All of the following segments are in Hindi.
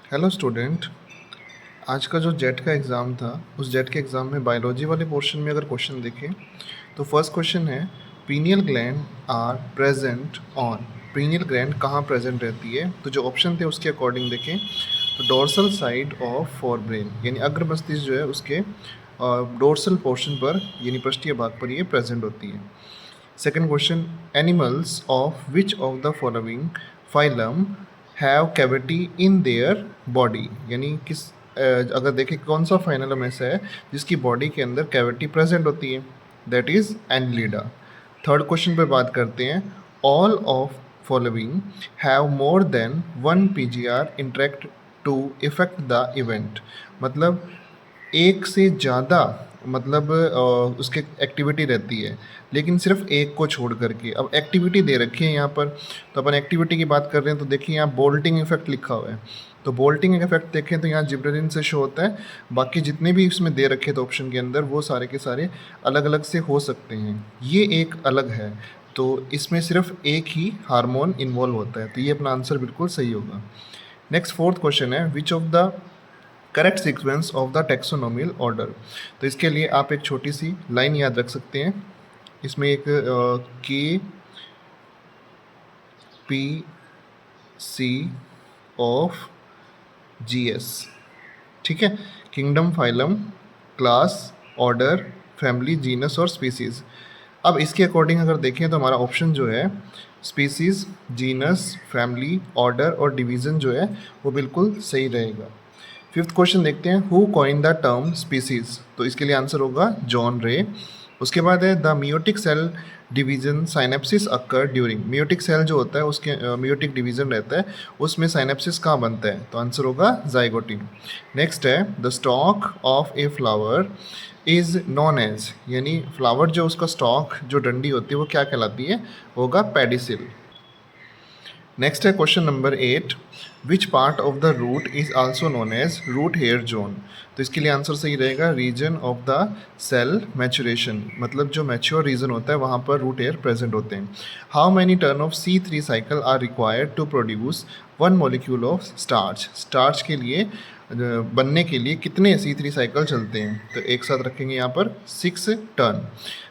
Hello student. आज का जो जेट का एग्ज़ाम था, उस जेट के एग्ज़ाम में बायोलॉजी वाले पोर्शन में अगर क्वेश्चन देखें तो फर्स्ट क्वेश्चन है pineal gland are present on. Pineal gland कहाँ प्रेजेंट रहती है? तो जो ऑप्शन थे उसके अकॉर्डिंग देखें तो dorsal side of fore brain, यानी अग्र मस्तिष्क जो है उसके डोर्सल पोर्शन पर यानी पृष्ठीय भाग पर ये प्रेजेंट होती है। Second question, animals of which of the following phylum have cavity in their body, यानी किस अगर देखें कौन सा फाइलम ऐसा है जिसकी बॉडी के अंदर कैविटी प्रेजेंट होती है, that is Annelida. Third question पर बात करते हैं, all of following have more than one PGR interact to effect the event, मतलब एक से ज़्यादा मतलब उसके एक्टिविटी रहती है लेकिन सिर्फ एक को छोड़ करके। अब एक्टिविटी दे रखी है यहाँ पर, तो अपन एक्टिविटी की बात कर रहे हैं तो देखिए यहाँ बोल्टिंग इफेक्ट लिखा हुआ है, तो बोल्टिंग इफेक्ट देखें तो यहाँ जिब्रेलिन से शो होता है। बाकी जितने भी इसमें दे रखे थे ऑप्शन के अंदर वो सारे के सारे अलग अलग से हो सकते हैं, ये एक अलग है, तो इसमें सिर्फ एक ही हार्मोन इन्वॉल्व होता है, तो ये अपना आंसर बिल्कुल सही होगा। नेक्स्ट फोर्थ क्वेश्चन है, which of the correct sequence of the taxonomical order. तो इसके लिए आप एक छोटी सी लाइन याद रख सकते हैं, इसमें एक K P C O F G S, ठीक है, kingdom, phylum, class, order, family, genus और स्पीसीज। अब इसके अकॉर्डिंग अगर देखें तो हमारा ऑप्शन जो है स्पीसीज, जीनस, फैमिली, ऑर्डर और डिवीज़न जो है वो बिल्कुल सही रहेगा। फिफ्थ क्वेश्चन देखते हैं, who coin the term species. तो इसके लिए आंसर होगा जॉन रे। उसके बाद है the meiotic cell division synapsis occur during. Meiotic cell जो होता है उसके मियोटिक डिवीजन रहता है, उसमें साइनेप्सिस कहाँ बनता है? तो आंसर होगा जाइगोटी। नेक्स्ट है the stalk of a flower is known as, यानी फ्लावर जो उसका स्टॉक जो डंडी होती है वो क्या कहलाती है? होगा पेडिसिल। नेक्स्ट है question number 8, which part of the root is also known as root hair zone. तो इसके लिए आंसर सही रहेगा region of the cell maturation, मतलब जो मैच्योर रीजन होता है वहाँ पर रूट हेयर प्रेजेंट होते हैं। How many turn of C3 cycle are required to produce one molecule of starch. Starch के लिए बनने के लिए कितने C3 साइकिल चलते हैं? तो एक साथ रखेंगे यहाँ पर 6 turn.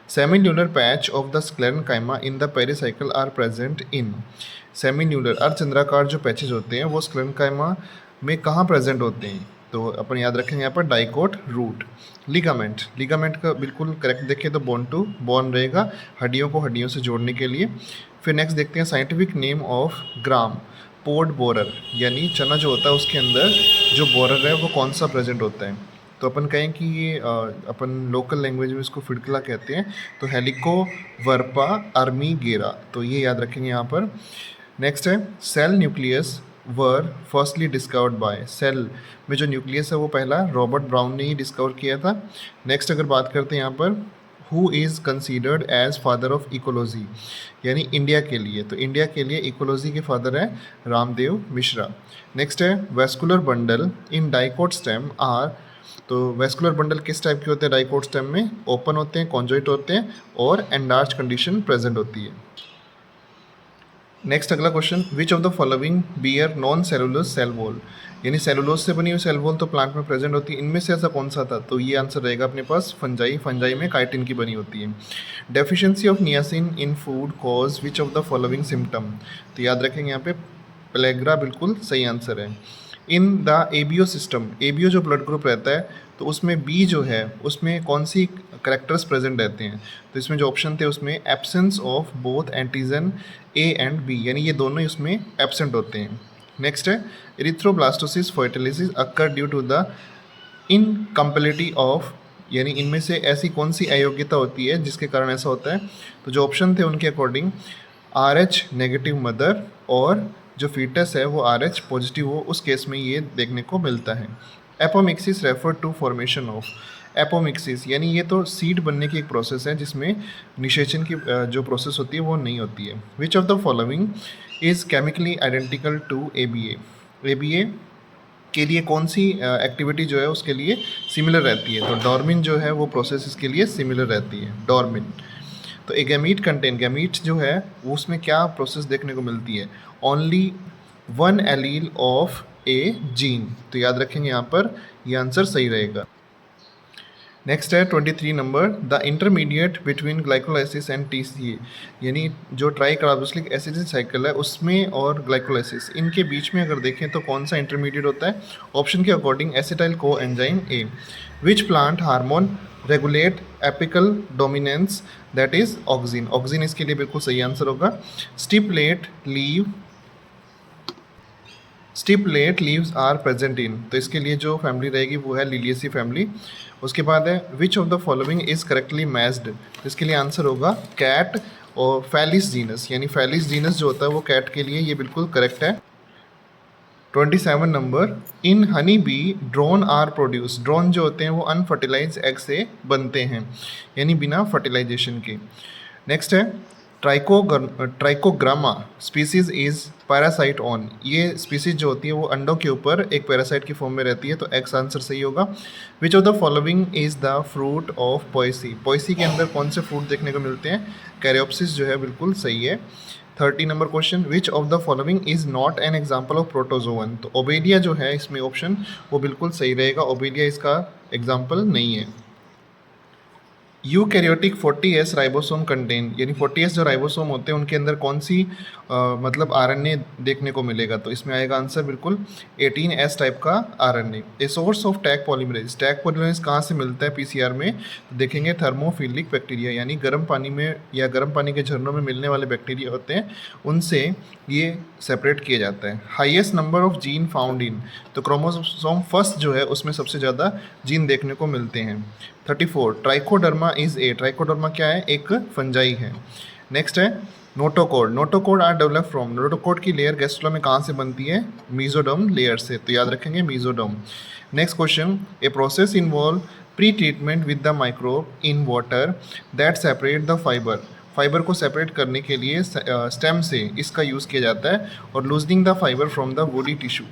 Semilunar patch of the sclerenchyma in the pericycle are present in. Semilunar अर्धचंद्राकार जो पैचेज होते हैं वो स्क्लेरेनकाइमा में कहाँ प्रेजेंट होते हैं? तो अपन याद रखेंगे यहाँ पर डाइकोट रूट। लिगामेंट, लिगामेंट का बिल्कुल करेक्ट देखें तो बोन टू बोन रहेगा, हड्डियों को हड्डियों से जोड़ने के लिए। फिर नेक्स्ट देखते हैं scientific name of gram pod borer, यानी चना जो होता है उसके अंदर जो बोरर है वो कौन सा प्रेजेंट होता है? तो अपन कहें कि ये अपन लोकल लैंग्वेज में इसको फिडकला कहते हैं, तो हेलिको वर्पा अर्मी गेरा, तो ये याद रखेंगे यहाँ पर। नेक्स्ट है cell nucleus were firstly discovered by. Cell में जो न्यूक्लियस है वो पहला रॉबर्ट ब्राउन ने ही डिस्कवर किया था। नेक्स्ट अगर बात करते हैं यहाँ पर, who is considered as father of ecology, यानी इंडिया के लिए, तो इंडिया के लिए इकोलॉजी के फादर है रामदेव मिश्रा। नेक्स्ट है vascular bundle in dicot stem are. तो वेस्कुलर बंडल किस टाइप के होते हैं डाइकोट स्टेम में? ओपन होते हैं, कॉन्जॉइंट होते हैं और एंडार्च कंडीशन प्रेजेंट होती है। नेक्स्ट अगला question, which of the following bear non cellulose cell wall, यानी सेलुलोज से बनी हुई सेल वॉल तो प्लांट में प्रेजेंट होती है, इनमें से ऐसा कौन सा था? तो ये आंसर रहेगा अपने पास फंजाई। फंजाई में काइटिन की बनी होती है। Deficiency of niacin in food cause which of the following symptom. तो याद रखेंगे यहाँ पे प्लेग्रा बिल्कुल सही आंसर है। In the ABO system, ABO जो ब्लड ग्रुप रहता है तो उसमें बी जो है उसमें कौन सी करेक्टर्स प्रेजेंट रहते हैं? तो इसमें जो ऑप्शन थे उसमें absence of both antigen A and B, यानी ये दोनों ही उसमें एब्सेंट होते हैं। नेक्स्ट है erythroblastosis fetalis occur due to the incompatibility of, यानी इनमें से ऐसी कौन सी अयोग्यता होती है जिसके कारण ऐसा होता है? तो जो ऑप्शन थे उनके अकॉर्डिंग RH नेगेटिव मदर और जो फीटस है वो RH पॉजिटिव हो, उस केस में ये देखने को मिलता है। Apomixis refer to formation of. Apomixis यानी ये तो सीड बनने की एक प्रोसेस है जिसमें निषेचन की जो प्रोसेस होती है वो नहीं होती है। Which of the following is chemically identical to ABA। ABA के लिए कौन सी एक्टिविटी जो है उसके लिए सिमिलर रहती है? तो डॉर्मिन जो है वो प्रोसेस इसके लिए सिमिलर रहती है, डॉर्मिन। तो ए गैमीट कंटेन, गैमीट जो है वो उसमें क्या प्रोसेस देखने को मिलती है? Only one allele of A gene. तो याद रखेंगे यहाँ पर ये आंसर सही रहेगा। नेक्स्ट है 23 number, the intermediate between glycolysis and TCA, यानी जो ट्राई कार्बोक्सिलिक एसिड साइकिल है उसमें और ग्लाइकोलाइसिस, इनके बीच में अगर देखें तो कौन सा इंटरमीडिएट होता है? ऑप्शन के according acetyl co enzyme A. Which plant hormone regulate apical dominance, that is auxin. Auxin इसके लिए बिल्कुल सही आंसर होगा। स्टिपलेट लीव्स आर प्रेजेंट इन, तो इसके लिए जो फैमिली रहेगी वो है लिलियसी फैमिली। उसके बाद है which of the following is correctly matched, तो इसके लिए आंसर होगा कैट और फैलिस जीनस, यानी फैलिस जीनस जो होता है वो कैट के लिए ये बिल्कुल करेक्ट है। 27 number, in honey bee drone are produce, drone जो होते हैं वो अनफर्टिलाइज एग से बनते हैं, यानी बिना फर्टिलाइजेशन के। नेक्स्ट है Trichogramma species is parasite on, ये स्पीसीज जो होती है वो अंडों के ऊपर एक पैरासाइट की फॉर्म में रहती है, तो एक्स आंसर सही होगा। विच of the following is the fruit of Poaceae, Poaceae के अंदर कौन से फ्रूट देखने को मिलते हैं? कैरियोप्सिस जो है बिल्कुल सही है। 30 number question, which of the following is not an example of protozoan, तो ओबेलिया जो है इसमें ऑप्शन वो बिल्कुल सही रहेगा, ओबेलिया इसका एग्जाम्पल नहीं है। यूकैरियोटिक 40S राइबोसोम कंटेन, यानी 40S जो राइबोसोम होते हैं उनके अंदर कौन सी मतलब आरएनए देखने को मिलेगा, तो इसमें आएगा आंसर बिल्कुल 18S टाइप का RNA. A source of tag polymerase, tag polymerase कहाँ से मिलता है पीसीआर में? तो देखेंगे थर्मोफिलिक बैक्टीरिया, यानी गर्म पानी में या गर्म पानी के झरनों में मिलने वाले बैक्टीरिया होते हैं उनसे ये सेपरेट किया जाता है। Highest number of gene found in, तो क्रोमोसोम फर्स्ट जो है उसमें सबसे ज़्यादा जीन देखने को मिलते हैं। 34 ट्राइकोडर्मा इज ए, ट्राइकोडर्मा क्या है? एक फंजाई है। नेक्स्ट है notochord, notochord are develop from, notochord की लेयर गैस्ट्रोला में कहाँ से बनती है? मीजोडर्म लेयर से, तो याद रखेंगे mesoderm. Next question, a process involve pre treatment with the microbe in water that separate the fibre, fibre को सेपरेट करने के लिए स्टेम से इसका यूज़ किया जाता है, और loosening the fibre from the woody tissue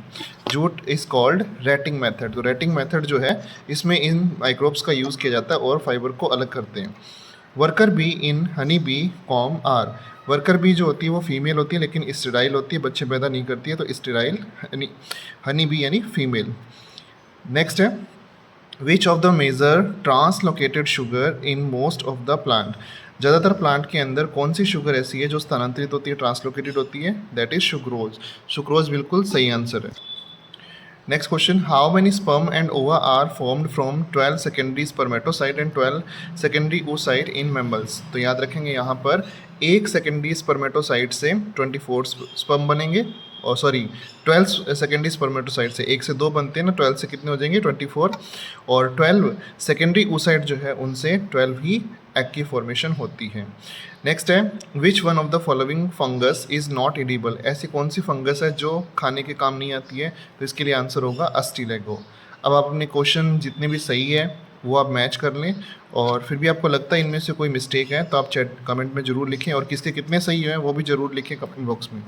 जो इज़ कॉल्ड रेटिंग मेथड, तो रेटिंग मेथड जो है इसमें इन माइक्रोब्स का यूज़ किया जाता है और फाइबर को अलग करते हैं। Worker bee in honey bee comb are, worker bee जो होती है वो फीमेल होती है लेकिन स्टेराइल होती है, बच्चे पैदा नहीं करती है, तो स्टेराइल हनी बी यानी फीमेल। नेक्स्ट है which of the major translocated sugar in most of the plant, ज़्यादातर प्लांट के अंदर कौन सी शुगर ऐसी है जो स्थानांतरित होती है, ट्रांसलोकेटेड होती है? दैट इज सुक्रोज, सुक्रोज बिल्कुल सही आंसर है। Next question, how many sperm and ova are formed from 12 secondary spermatocyte and 12 secondary oocyte in mammals, तो याद रखेंगे यहाँ पर एक सेकेंडरी स्पर्मेटोसाइट से 24 स्पर्म बनेंगे, और सॉरी 12 सेकेंडरी स्पर्मेटोसाइट से, एक से दो बनते हैं ना, 12 से कितने हो जाएंगे? 24, और 12 सेकेंडरी oocyte जो है उनसे 12 ही एग की फॉर्मेशन होती है। नेक्स्ट है which one of the following fungus is not edible, ऐसी कौन सी फंगस है जो खाने के काम नहीं आती है? तो इसके लिए आंसर होगा अस्टिलेगो। अब आप अपने क्वेश्चन जितने भी सही है वो आप मैच कर लें, और फिर भी आपको लगता है इनमें से कोई मिस्टेक है तो आप कमेंट में ज़रूर लिखें, और किसके कितने सही हैं वो भी ज़रूर लिखें कमेंट बॉक्स में।